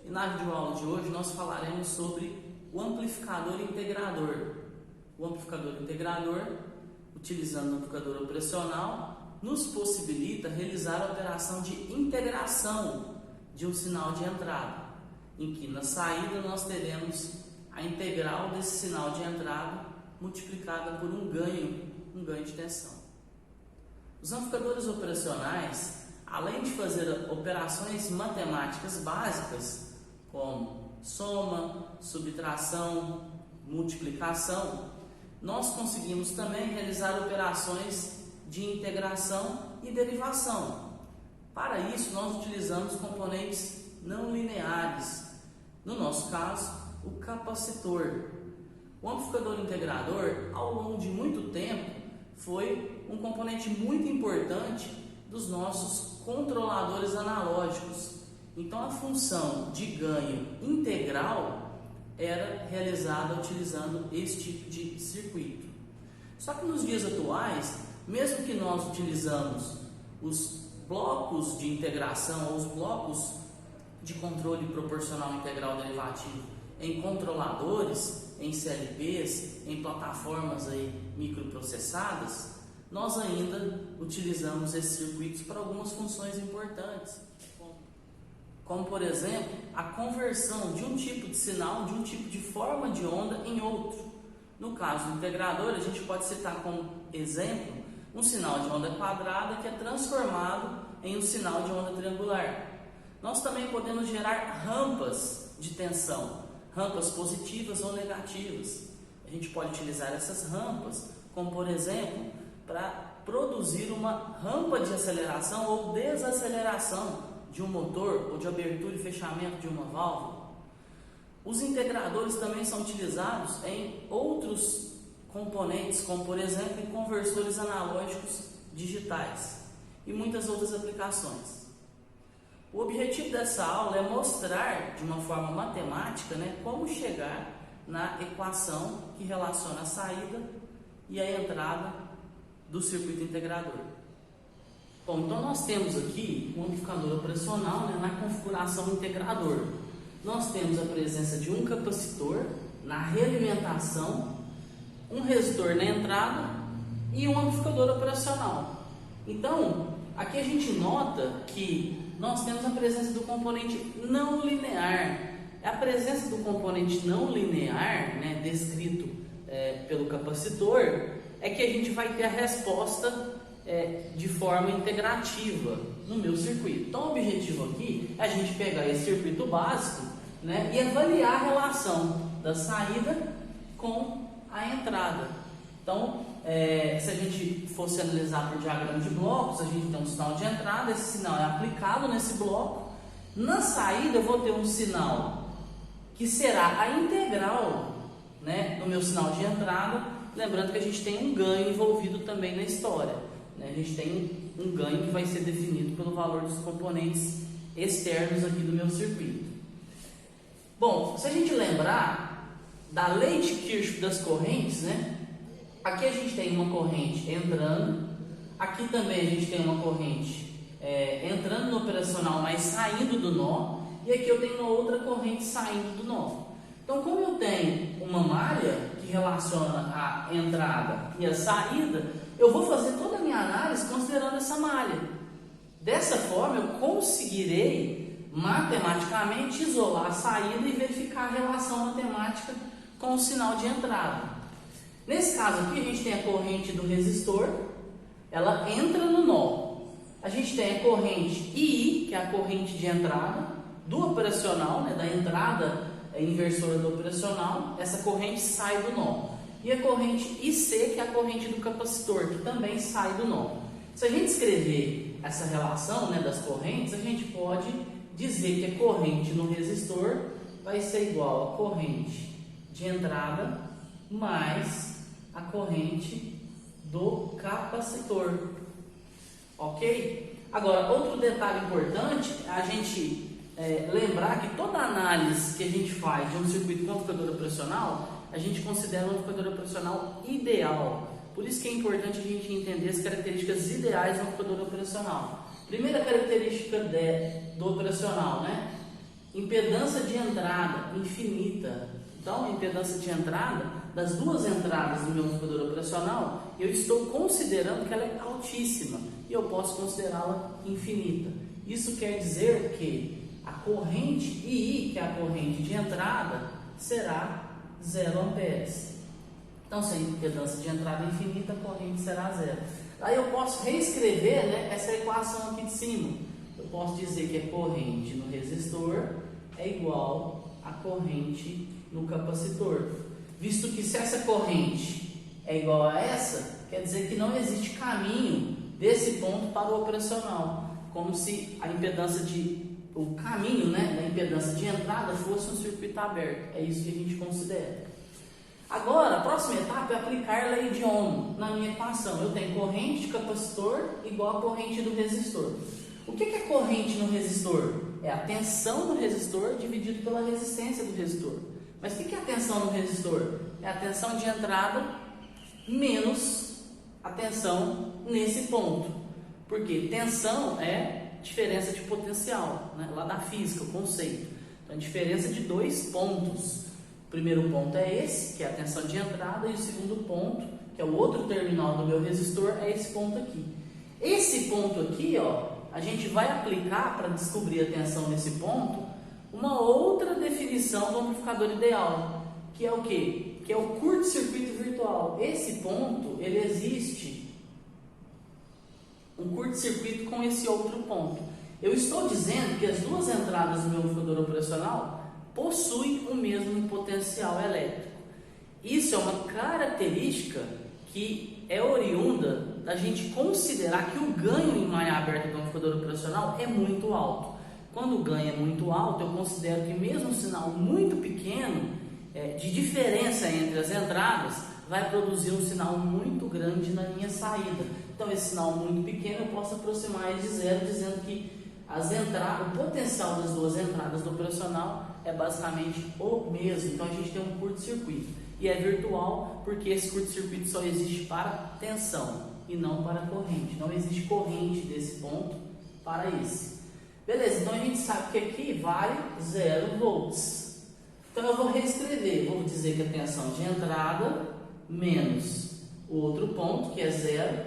e na videoaula de hoje nós falaremos sobre o amplificador integrador. O amplificador integrador, utilizando o amplificador operacional, nos possibilita realizar a operação de integração de um sinal de entrada, em que na saída nós teremos a integral desse sinal de entrada multiplicada por um ganho de tensão. Os amplificadores operacionais, além de fazer operações matemáticas básicas, como soma, subtração, multiplicação, nós conseguimos também realizar operações de integração e derivação. Para isso, nós utilizamos componentes não lineares, no nosso caso, o capacitor. O amplificador integrador, ao longo de muito tempo, foi um componente muito importante dos nossos controladores analógicos. Então, a função de ganho integral era realizada utilizando esse tipo de circuito. Só que nos dias atuais, mesmo que nós utilizamos os blocos de integração ou os blocos de controle proporcional integral derivativo em controladores, em CLPs, em plataformas microprocessadas, nós ainda utilizamos esses circuitos para algumas funções importantes, como por exemplo, a conversão de um tipo de sinal, de um tipo de forma de onda em outro. No caso do integrador, a gente pode citar como exemplo um sinal de onda quadrada que é transformado em um sinal de onda triangular. Nós também podemos gerar rampas de tensão, rampas positivas ou negativas. A gente pode utilizar essas rampas, como por exemplo, para produzir uma rampa de aceleração ou desaceleração de um motor ou de abertura e fechamento de uma válvula. Os integradores também são utilizados em outros componentes, como por exemplo em conversores analógicos digitais e muitas outras aplicações. O objetivo dessa aula é mostrar de uma forma matemática, como chegar na equação que relaciona a saída e a entrada do circuito integrador. Bom, então nós temos aqui um amplificador operacional na configuração integrador. Nós temos a presença de um capacitor na realimentação, um resistor na entrada e um amplificador operacional. Então, aqui a gente nota que nós temos a presença do componente não linear. A presença do componente não linear, descrito pelo capacitor, é que a gente vai ter a resposta de forma integrativa no meu circuito. Então, o objetivo aqui é a gente pegar esse circuito básico e avaliar a relação da saída com a entrada. Então, se a gente fosse analisar por diagrama de blocos, a gente tem um sinal de entrada, esse sinal é aplicado nesse bloco. Na saída eu vou ter um sinal que será a integral do meu sinal de entrada, lembrando que a gente tem um ganho envolvido também na história. A gente tem um ganho que vai ser definido pelo valor dos componentes externos aqui do meu circuito. Bom, se a gente lembrar da lei de Kirchhoff das correntes, aqui a gente tem uma corrente entrando, aqui também a gente tem uma corrente entrando no operacional, mas saindo do nó, e aqui eu tenho uma outra corrente saindo do nó. Então, como eu tenho uma malha que relaciona a entrada e a saída, eu vou fazer toda a minha análise considerando essa malha. Dessa forma, eu conseguirei matematicamente isolar a saída e verificar a relação matemática com o sinal de entrada. Nesse caso aqui, a gente tem a corrente do resistor, ela entra no nó. A gente tem a corrente II, que é a corrente de entrada do operacional, da entrada inversora do operacional, essa corrente sai do nó. E a corrente IC, que é a corrente do capacitor, que também sai do nó. Se a gente escrever essa relação das correntes, a gente pode dizer que a corrente no resistor vai ser igual a corrente de entrada mais a corrente do capacitor. Ok? Agora, outro detalhe importante é a gente lembrar que toda análise que a gente faz de um circuito com amplificador operacional, a gente considera um amplificador operacional ideal. Por isso que é importante a gente entender as características ideais do amplificador operacional. Primeira característica do operacional, em impedância de entrada infinita. Então, a impedância de entrada das duas entradas do meu amplificador operacional, eu estou considerando que ela é altíssima e eu posso considerá-la infinita. Isso quer dizer que a corrente II, que é a corrente de entrada, será 0 amperes. Então, se a impedância de entrada é infinita, a corrente será 0. Aí eu posso reescrever, né, essa equação aqui de cima. Eu posso dizer que a corrente no resistor é igual à corrente no capacitor. Visto que se essa corrente é igual a essa, quer dizer que não existe caminho desse ponto para o operacional. Como se a impedância o caminho, né, da impedância de entrada fosse um circuito aberto. É isso que a gente considera. Agora, a próxima etapa é aplicar a lei de Ohm na minha equação. Eu tenho corrente de capacitor igual a corrente do resistor. O que é corrente no resistor? É a tensão do resistor dividido pela resistência do resistor. Mas o que é a tensão no resistor? É a tensão de entrada menos a tensão nesse ponto. Porque tensão é diferença de potencial, né? Lá da física, o conceito. Então, a diferença de dois pontos. O primeiro ponto é esse, que é a tensão de entrada, e o segundo ponto, que é o outro terminal do meu resistor, é esse ponto aqui. Esse ponto aqui, ó, a gente vai aplicar para descobrir a tensão nesse ponto uma outra definição do amplificador ideal, que é o quê? Que é o curto-circuito virtual. Esse ponto, ele existe um curto-circuito com esse outro ponto. Eu estou dizendo que as duas entradas do meu amplificador operacional possuem o mesmo potencial elétrico. Isso é uma característica que é oriunda da gente considerar que o ganho em malha aberta do amplificador operacional é muito alto. Quando o ganho é muito alto, eu considero que mesmo um sinal muito pequeno de diferença entre as entradas vai produzir um sinal muito grande na minha saída. Então, esse sinal muito pequeno eu posso aproximar de zero, dizendo que o potencial das duas entradas do operacional é basicamente o mesmo. Então, a gente tem um curto-circuito. E é virtual porque esse curto-circuito só existe para tensão e não para corrente. Não existe corrente desse ponto para esse. Beleza, então a gente sabe que aqui vale 0 volts. Então eu vou reescrever, vou dizer que a tensão de entrada menos o outro ponto, que é 0,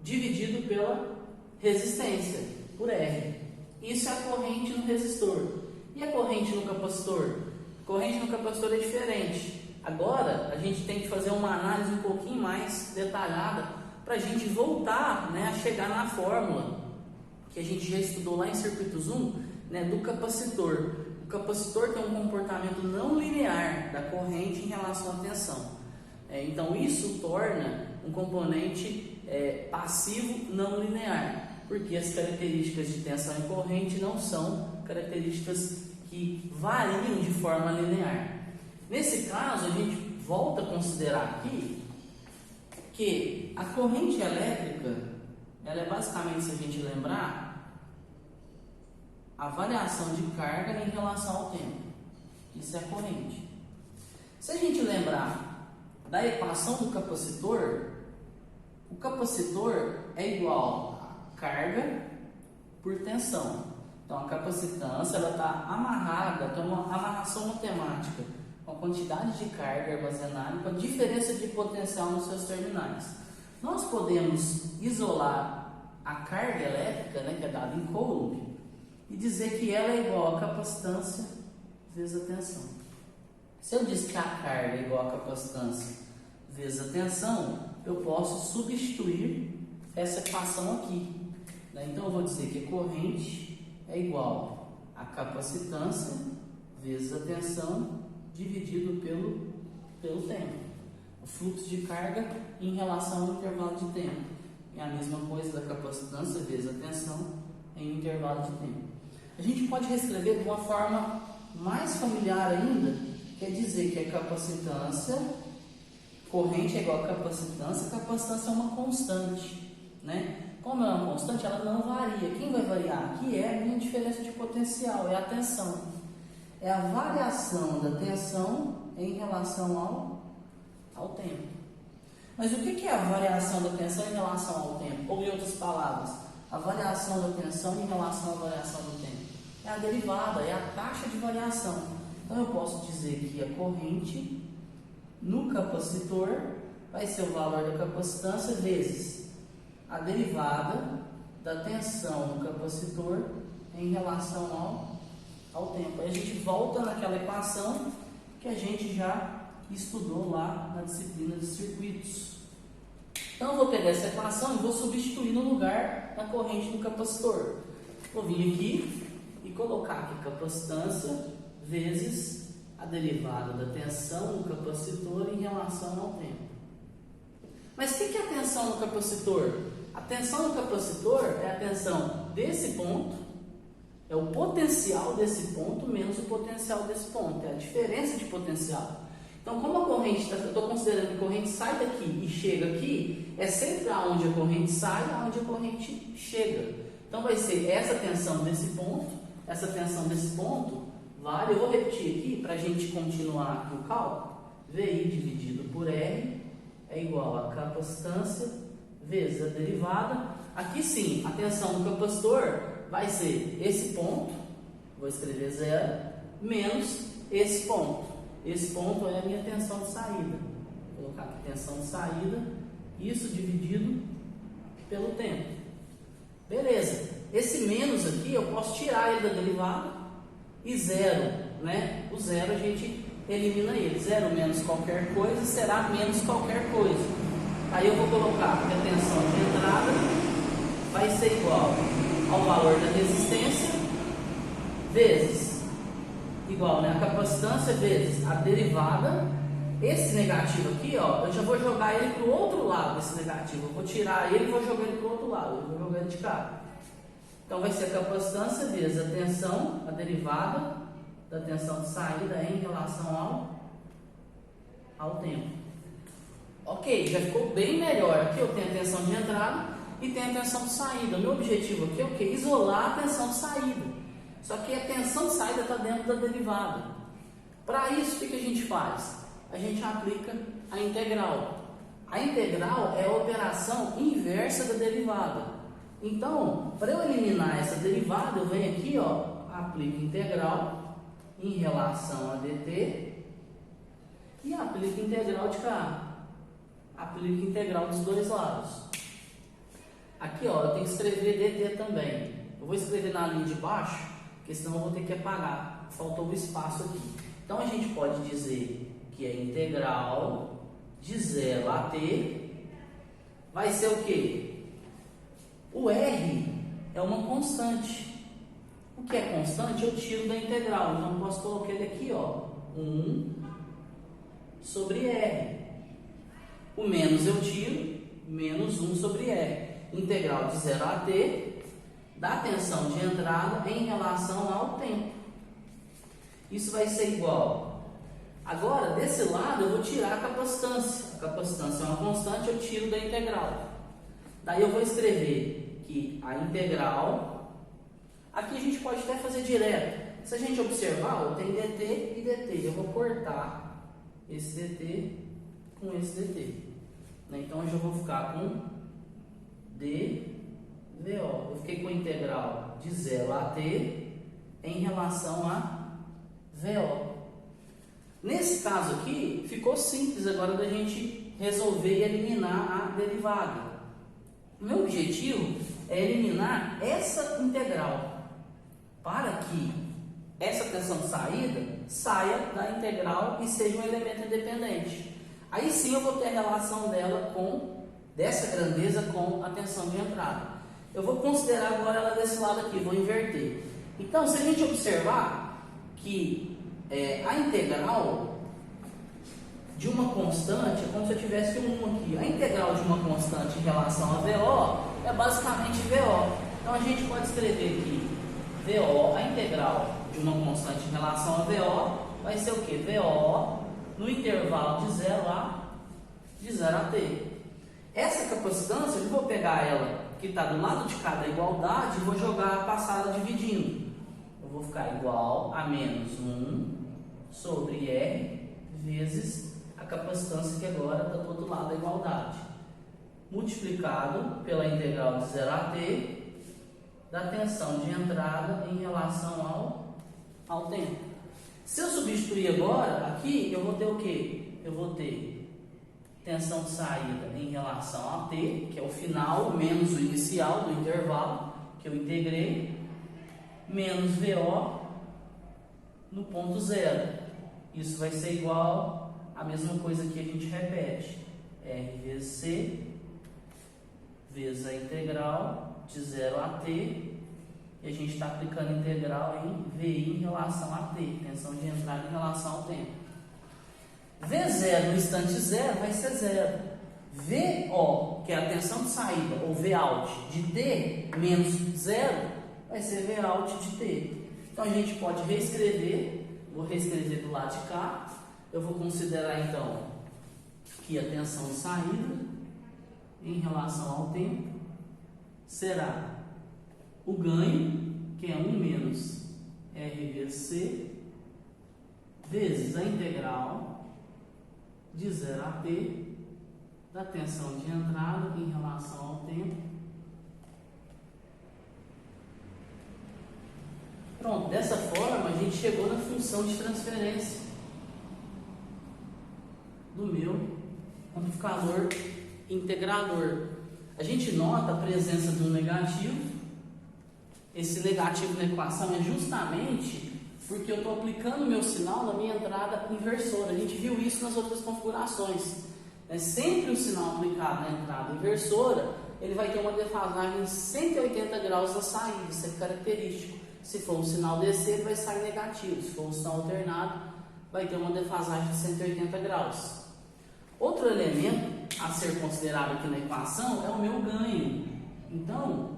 dividido pela resistência, por R. Isso é a corrente no resistor. E a corrente no capacitor? A corrente no capacitor é diferente. Agora a gente tem que fazer uma análise um pouquinho mais detalhada para a gente voltar, né, a chegar na fórmula que a gente já estudou lá em circuitos 1, né, do capacitor. O capacitor tem um comportamento não linear da corrente em relação à tensão. Então isso torna um componente passivo não linear, porque as características de tensão e corrente não são características que variam de forma linear. Nesse caso, a gente volta a considerar aqui que a corrente elétrica, ela é basicamente, se a gente lembrar, a variação de carga em relação ao tempo. Isso é a corrente. Se a gente lembrar da equação do capacitor, o capacitor é igual a carga por tensão. Então, a capacitância está amarrada, tem uma amarração matemática com a quantidade de carga armazenada e com a diferença de potencial nos seus terminais. Nós podemos isolar a carga elétrica, né, que é dada em Coulomb, e dizer que ela é igual a capacitância vezes a tensão. Se eu disser que a carga é igual a capacitância vezes a tensão, eu posso substituir essa equação aqui. Né? Então, eu vou dizer que a corrente é igual a capacitância vezes a tensão dividido pelo tempo. O fluxo de carga em relação ao intervalo de tempo. É a mesma coisa da capacitância vezes a tensão em um intervalo de tempo. A gente pode reescrever de uma forma mais familiar ainda, quer dizer que a capacitância, corrente é igual a capacitância é uma constante, né? Como é uma constante, ela não varia. Quem vai variar aqui é a minha diferença de potencial, é a tensão. É a variação da tensão em relação ao tempo. Mas o que é a variação da tensão em relação ao tempo? Ou em outras palavras, a variação da tensão em relação à variação do tempo. é a derivada, é a taxa de variação. Então eu posso dizer que a corrente no capacitor vai ser o valor da capacitância vezes a derivada da tensão no capacitor em relação ao tempo. Aí a gente volta naquela equação que a gente já estudou lá na disciplina de circuitos. Então eu vou pegar essa equação e vou substituir no lugar da corrente do capacitor. Vou vir aqui e colocar aqui capacitância vezes a derivada da tensão no capacitor em relação ao tempo. Mas o que é a tensão no capacitor? A tensão no capacitor é a tensão desse ponto, é o potencial desse ponto menos o potencial desse ponto, é a diferença de potencial. Então, como a corrente, eu estou considerando que a corrente sai daqui e chega aqui, é sempre aonde a corrente sai, aonde a corrente chega. Então, vai ser essa tensão desse ponto, essa tensão desse ponto, vale, eu vou repetir aqui para a gente continuar aqui o cálculo, VI dividido por R é igual a capacitância vezes a derivada. Aqui sim, a tensão do capacitor vai ser esse ponto, vou escrever 0, menos esse ponto. Esse ponto é a minha tensão de saída. Vou colocar aqui tensão de saída, isso dividido pelo tempo. Beleza. Esse menos aqui eu posso tirar ele da derivada e 0, né? O 0 a gente elimina ele. 0 menos qualquer coisa será menos qualquer coisa. Aí eu vou colocar que a tensão de entrada vai ser igual ao valor da resistência vezes igual, né, a capacitância vezes a derivada. Esse negativo aqui, ó, eu já vou jogar ele para o outro lado desse negativo. Eu vou tirar ele e vou jogar ele para o outro lado. Eu vou jogar ele de cá. Então vai ser a capacitância vezes a tensão, a derivada da tensão de saída em relação ao tempo. Ok, já ficou bem melhor. Aqui eu tenho a tensão de entrada e tenho a tensão de saída. O meu objetivo aqui é o quê? Isolar a tensão de saída. Só que a tensão de saída está dentro da derivada. Para isso, o que a gente faz? A gente aplica a integral. A integral é a operação inversa da derivada. Então, para eu eliminar essa derivada, eu venho aqui, ó, aplico integral em relação a dt e aplico integral de cá. Aplico integral dos dois lados. Aqui, ó, eu tenho que escrever dt também. Eu vou escrever na linha de baixo, porque senão eu vou ter que apagar. Faltou o espaço aqui. Então, a gente pode dizer que a integral de 0 a t vai ser o quê? O R é uma constante. O que é constante eu tiro da integral. Então, eu posso colocar ele aqui, ó, 1 sobre R. O menos eu tiro, menos 1 sobre R. Integral de 0 a t da tensão de entrada em relação ao tempo. Isso vai ser igual. Agora, desse lado, eu vou tirar a capacitância. A capacitância é uma constante, eu tiro da integral. Daí eu vou escrever que a integral... Aqui a gente pode até fazer direto. Se a gente observar, eu tenho dt e dt. Eu vou cortar esse dt com esse dt. Então, eu já vou ficar com dVo. Eu fiquei com a integral de 0 a t em relação a VO. Nesse caso aqui, ficou simples agora da gente resolver e eliminar a derivada. O meu objetivo é eliminar essa integral para que essa tensão de saída saia da integral e seja um elemento independente. Aí sim eu vou ter a relação dela dessa grandeza com a tensão de entrada. Eu vou considerar agora ela desse lado aqui, vou inverter. Então, se a gente observar que a integral de uma constante é como se eu tivesse um aqui. A integral de uma constante em relação a VO é basicamente VO. Então, a gente pode escrever aqui VO, a integral de uma constante em relação a VO vai ser o quê? VO no intervalo de 0 a t. Essa capacitância, eu vou pegar ela que está do lado de cada igualdade e vou jogar, passar ela dividindo. Eu vou ficar igual a menos 1 sobre R vezes a capacitância que agora está do outro lado da igualdade. Multiplicado pela integral de 0 a t da tensão de entrada em relação ao tempo. Se eu substituir agora, aqui eu vou ter o quê? Eu vou ter tensão de saída em relação a T, que é o final, menos o inicial do intervalo, que eu integrei, menos VO no ponto zero. Isso vai ser igual à mesma coisa que a gente repete. R vezes C, vezes a integral de 0 a T, e a gente está aplicando a integral em VI em relação a T, tensão de entrada em relação ao tempo. V0 no instante zero vai ser zero. VO, que é a tensão de saída, ou Vout de T menos zero, vai ser Vout de T. Então a gente pode reescrever, vou reescrever do lado de cá, eu vou considerar então que a tensão de saída em relação ao tempo será o ganho, que é 1 menos R vezes C, vezes a integral de 0 a T da tensão de entrada em relação ao tempo. Pronto, dessa forma a gente chegou na função de transferência do meu amplificador integrador. A gente nota a presença de um negativo. Esse negativo na equação é justamente porque eu estou aplicando o meu sinal na minha entrada inversora. A gente viu isso nas outras configurações. Sempre o sinal aplicado na entrada inversora, ele vai ter uma defasagem de 180 graus da saída. Isso é característico. Se for um sinal DC, ele vai sair negativo. Se for um sinal alternado, vai ter uma defasagem de 180 graus. Outro elemento a ser considerado aqui na equação é o meu ganho. Então,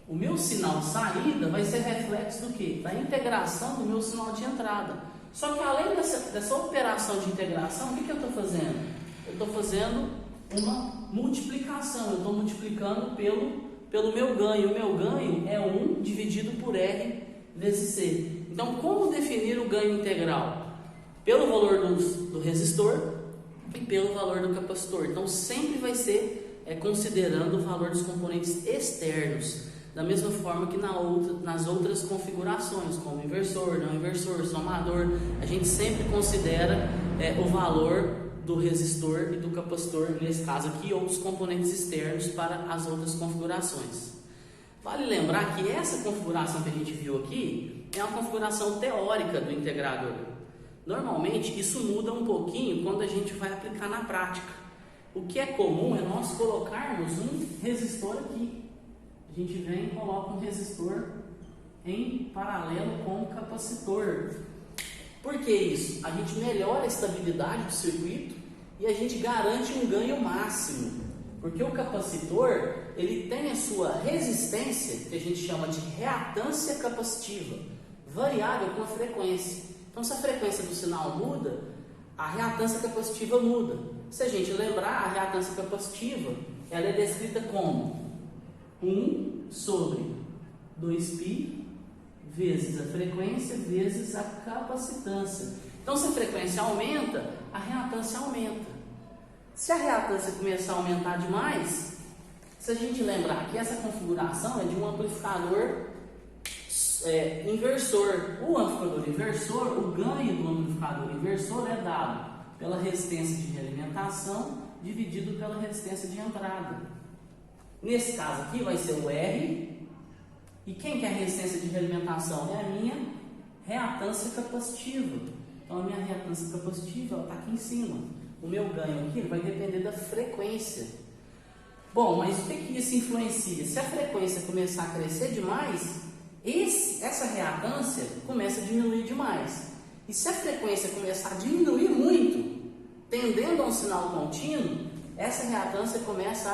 o meu sinal de saída vai ser reflexo do quê? Da integração do meu sinal de entrada. Só que além dessa operação de integração, o que eu estou fazendo? Eu estou fazendo uma multiplicação. Eu estou multiplicando pelo meu ganho. O meu ganho é 1 dividido por R vezes C. Então, como definir o ganho integral? Pelo valor do resistor e pelo valor do capacitor. Então, sempre vai ser considerando o valor dos componentes externos. Da mesma forma que nas outras configurações, como inversor, não inversor, somador, a gente sempre considera o valor do resistor e do capacitor, nesse caso aqui, ou dos componentes externos para as outras configurações. Vale lembrar que essa configuração que a gente viu aqui é uma configuração teórica do integrador. Normalmente isso muda um pouquinho quando a gente vai aplicar na prática. O que é comum é nós colocarmos um resistor aqui. A gente vem e coloca um resistor em paralelo com o capacitor. Por que isso? A gente melhora a estabilidade do circuito e a gente garante um ganho máximo. Porque o capacitor, ele tem a sua resistência, que a gente chama de reatância capacitiva, variável com a frequência. Então, se a frequência do sinal muda, a reatância capacitiva muda. Se a gente lembrar, a reatância capacitiva, ela é descrita como 1 sobre 2π vezes a frequência vezes a capacitância. Então, se a frequência aumenta, a reatância aumenta. Se a reatância começar a aumentar demais, se a gente lembrar que essa configuração é de um amplificador inversor. O amplificador inversor, o ganho do amplificador inversor é dado pela resistência de realimentação dividido pela resistência de entrada. Nesse caso aqui vai ser o R. E quem que é a resistência de realimentação? É a minha reatância capacitiva. Então a minha reatância capacitiva está aqui em cima. O meu ganho aqui vai depender da frequência. Bom, mas o que isso influencia? Se a frequência começar a crescer demais, essa reatância começa a diminuir demais. E se a frequência começar a diminuir muito, tendendo a um sinal contínuo, essa reatância começa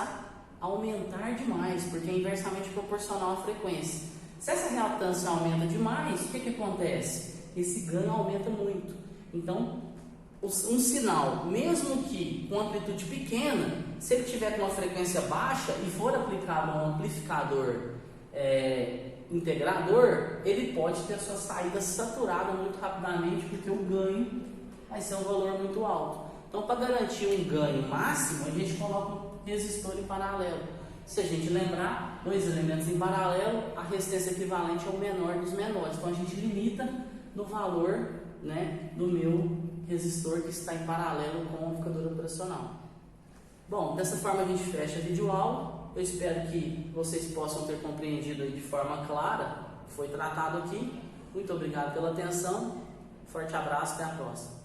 a aumentar demais, porque é inversamente proporcional à frequência. Se essa reatância aumenta demais, o que acontece? Esse ganho aumenta muito. Então, um sinal, mesmo que com amplitude pequena, se ele tiver com uma frequência baixa e for aplicado a um amplificador integrador, ele pode ter a sua saída saturada muito rapidamente, porque o ganho vai ser um valor muito alto. Então, para garantir um ganho máximo, a gente coloca um resistor em paralelo. Se a gente lembrar, dois elementos em paralelo, a resistência equivalente é o menor dos menores. Então a gente limita no valor, né, do meu resistor que está em paralelo com o amplificador operacional. Bom, dessa forma a gente fecha a videoaula. Eu espero que vocês possam ter compreendido aí de forma clara o que foi tratado aqui. Muito obrigado pela atenção. Forte abraço, até a próxima.